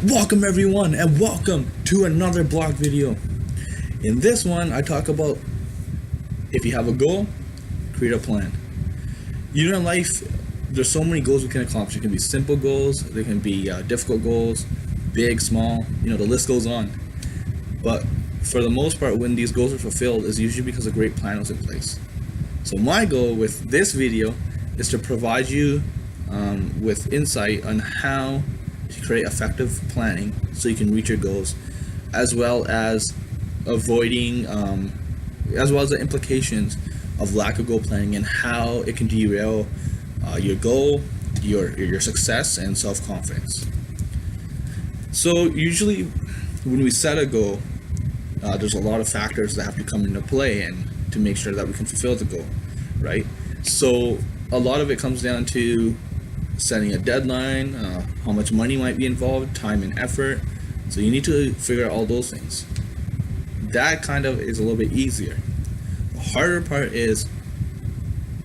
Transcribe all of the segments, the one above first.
Welcome everyone and welcome to another blog video. In this one I talk about if you have a goal, create a plan. You know, in life there's so many goals we can accomplish. It can be simple goals, there can be difficult goals, big, small, the list goes on. But for the most part, when these goals are fulfilled is usually because a great plan was in place. So my goal with this video is to provide you with insight on how to create effective planning so you can reach your goals, as well as avoiding as well as the implications of lack of goal planning and how it can derail your goal, your success, and self-confidence. So usually when we set a goal, there's a lot of factors that have to come into play and to make sure that we can fulfill the goal, right? So a lot of it comes down to setting a deadline, how much money might be involved, time and effort. So you need to figure out all those things. That kind of is a little bit easier. The harder part is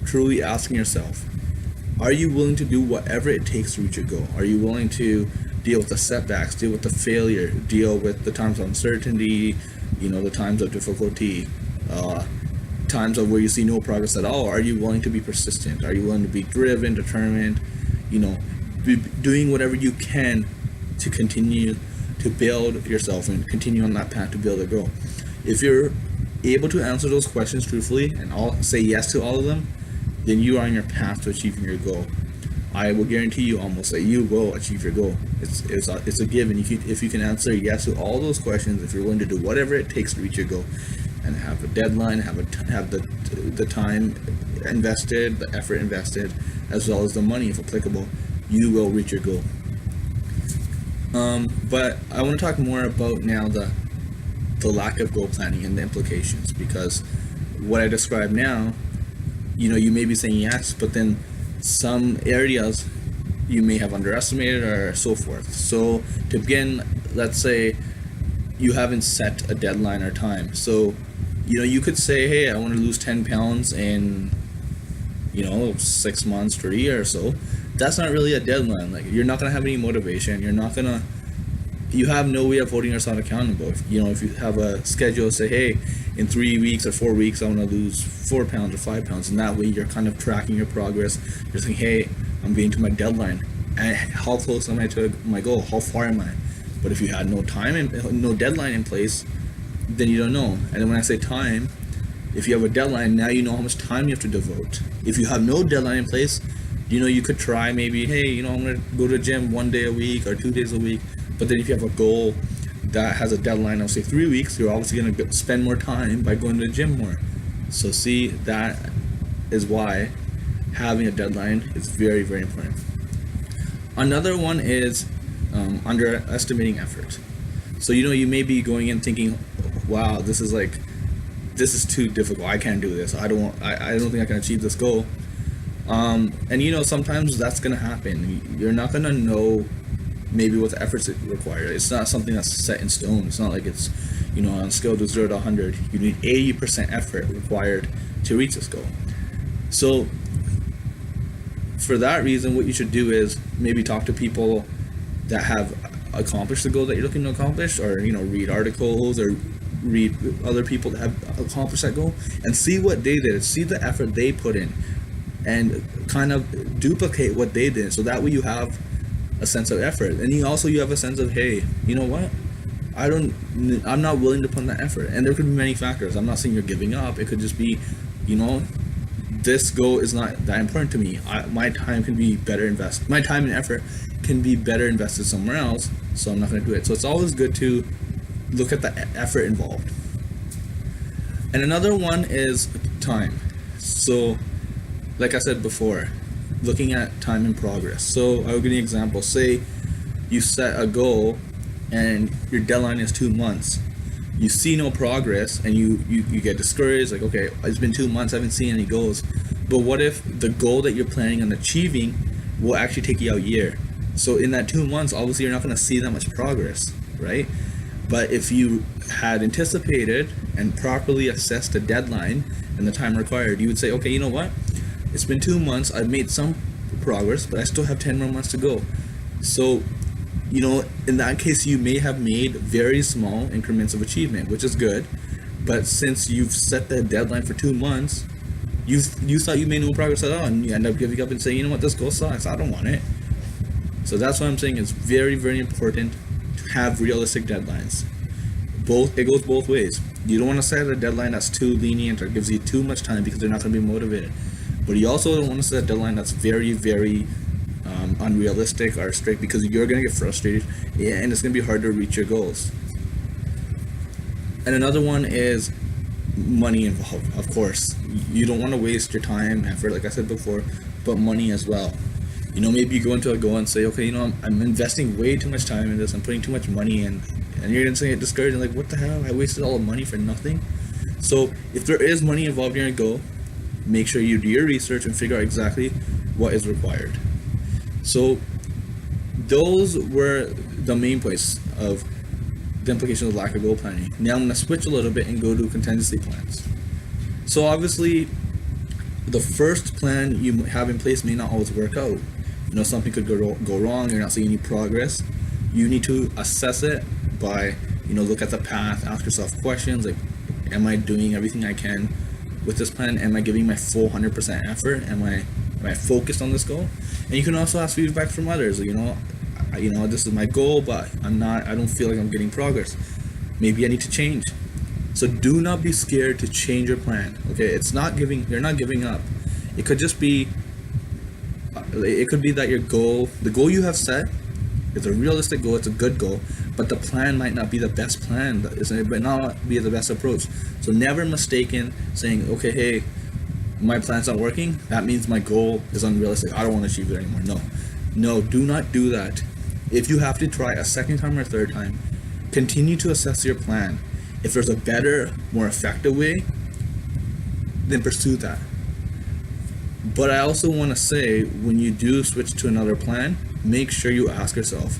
truly asking yourself, are you willing to do whatever it takes to reach your goal? Are you willing to deal with the setbacks, deal with the failure, deal with the times of uncertainty, the times of difficulty, times of where you see no progress at all? Are you willing to be persistent? Are you willing to be driven, determined, be doing whatever you can to continue to build yourself and continue on that path to build a goal? If you're able to answer those questions truthfully and say yes to all of them, then you are on your path to achieving your goal. I will guarantee you almost that you will achieve your goal. It's a given. If you can answer yes to all those questions, if you're willing to do whatever it takes to reach your goal, and have a deadline, have the time invested, the effort invested, as well as the money if applicable, you will reach your goal. But I want to talk more about now the lack of goal planning and the implications, because what I describe now, you may be saying yes, but then some areas you may have underestimated or so forth. So to begin, let's say you haven't set a deadline or time. So you could say, hey, I want to lose 10 pounds in 6 months to a year or so. That's not really a deadline. Like, you're not going to have any motivation. You have no way of holding yourself accountable. If you have a schedule, say, hey, in 3 weeks or 4 weeks I want to lose 4 pounds or 5 pounds, and that way you're kind of tracking your progress. You're saying, hey, I'm getting to my deadline, and how close am I to my goal? How far am I? But if you had no time and no deadline in place, then you don't know. And then when I say time, if you have a deadline, now you know how much time you have to devote. If you have no deadline in place, you could try maybe, hey, I'm going to go to the gym 1 day a week or 2 days a week. But then if you have a goal that has a deadline of say 3 weeks, you're obviously going to spend more time by going to the gym more. So see, that is why having a deadline is very, very important. Another one is underestimating effort. So you may be going in thinking, wow, this is too difficult, I can't do this, I don't think I can achieve this goal. And sometimes that's going to happen. You're not going to know maybe what the efforts it requires. It's not something that's set in stone. It's not like it's on a scale of 0 to 100 you need 80% effort required to reach this goal. So for that reason, what you should do is maybe talk to people that have accomplished the goal that you're looking to accomplish, or read articles or read other people that have accomplished that goal and see what they did, see the effort they put in, and kind of duplicate what they did. So that way you have a sense of effort, and you have a sense of, hey, you know what, I'm not willing to put in that effort. And there could be many factors. I'm not saying you're giving up. It could just be, this goal is not that important to me. My time can be better invested. My time and effort can be better invested somewhere else, so I'm not going to do it. So it's always good to look at the effort involved. And another one is time. So like I said before, looking at time and progress. So I'll give you an example. Say you set a goal and your deadline is 2 months. You see no progress and you get discouraged, like, okay, it's been 2 months, I haven't seen any goals. But what if the goal that you're planning on achieving will actually take you a year? So in that 2 months, obviously you're not going to see that much progress, right? But if you had anticipated and properly assessed the deadline and the time required, you would say, okay, you know what? It's been 2 months, I've made some progress, but I still have 10 more months to go. So you know, in that case, you may have made very small increments of achievement, which is good. But since you've set the deadline for 2 months, you thought you made no progress at all, and you end up giving up and saying, you know what, this goal sucks, I don't want it. So that's why I'm saying it's very, very important to have realistic deadlines. It goes both ways. You don't want to set a deadline that's too lenient or gives you too much time because they're not going to be motivated. But you also don't want to set a deadline that's very, very unrealistic or strict, because you're going to get frustrated and it's going to be hard to reach your goals. And another one is money involved, of course. You don't want to waste your time, effort, like I said before, but money as well. You know, maybe you go into a goal and say, okay, you know, I'm investing way too much time in this, I'm putting too much money in, and you're going to get discouraged and like, what the hell, I wasted all the money for nothing. So if there is money involved in your goal, make sure you do your research and figure out exactly what is required. So those were the main points of the implications of lack of goal planning. Now I'm going to switch a little bit and go to contingency plans. So obviously, the first plan you have in place may not always work out. You know, something could go wrong, you're not seeing any progress. You need to assess it by, you know, look at the path, ask yourself questions like, am I doing everything I can with this plan? Am I giving my full 100% effort? Am I focused on this goal? And you can also ask feedback from others. You know, this is my goal, but I don't feel like I'm getting progress. Maybe I need to change. So do not be scared to change your plan. Okay, you're not giving up. It could just be, it could be that the goal you have set is a realistic goal, it's a good goal, but the plan might not be the best plan. It might not be the best approach. So never mistaken saying, okay, hey, my plan's not working, that means my goal is unrealistic, I don't want to achieve it anymore. No, do not do that. If you have to try a second time or a third time, continue to assess your plan. If there's a better, more effective way, then pursue that. But I also want to say, when you do switch to another plan, make sure you ask yourself,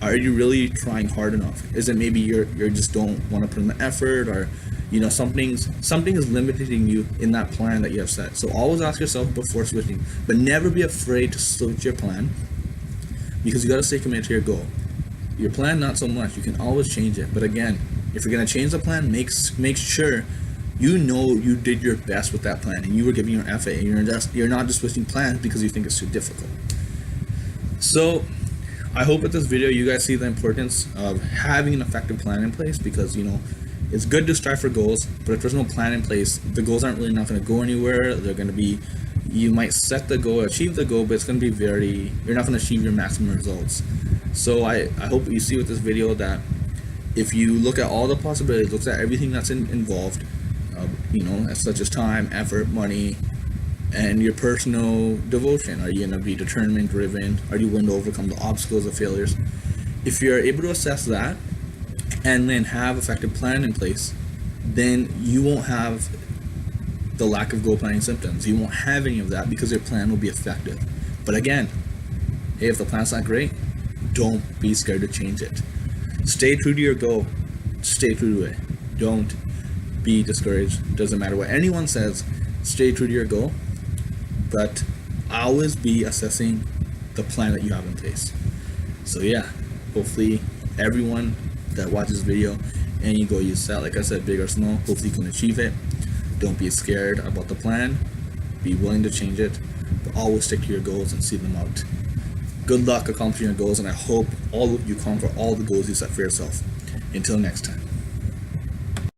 are you really trying hard enough? Is it maybe you just don't want to put in the effort, or you know, something is limiting you in that plan that you have set. So always ask yourself before switching, but never be afraid to switch your plan, because you got to stay committed to your goal. Your plan, not so much. You can always change it, but again, if you're going to change the plan, make sure you know you did your best with that plan and you were giving your effort, and you're not just switching plans because you think it's too difficult. So I hope with this video you guys see the importance of having an effective plan in place, because you know, it's good to strive for goals, but if there's no plan in place, the goals aren't really not going to go anywhere. They're going to be, you might set the goal, achieve the goal, but it's going to be you're not going to achieve your maximum results. So I hope you see with this video that if you look at all the possibilities, look at everything that's involved, you know, such as time, effort, money, and your personal devotion. Are you going to be determined, driven? Are you willing to overcome the obstacles of failures? If you're able to assess that and then have effective plan in place, then you won't have the lack of goal planning symptoms. You won't have any of that because your plan will be effective. But again, hey, if the plan's not great, don't be scared to change it. Stay true to your goal. Stay true to it. Don't be discouraged. Doesn't matter what anyone says. Stay true to your goal, but always be assessing the plan that you have in place. So yeah, hopefully everyone that watches this video, any goal you set, like I said, big or small, hopefully you can achieve it. Don't be scared about the plan. Be willing to change it, but always stick to your goals and see them out. Good luck accomplishing your goals, and I hope all of you conquer all the goals you set for yourself. Until next time.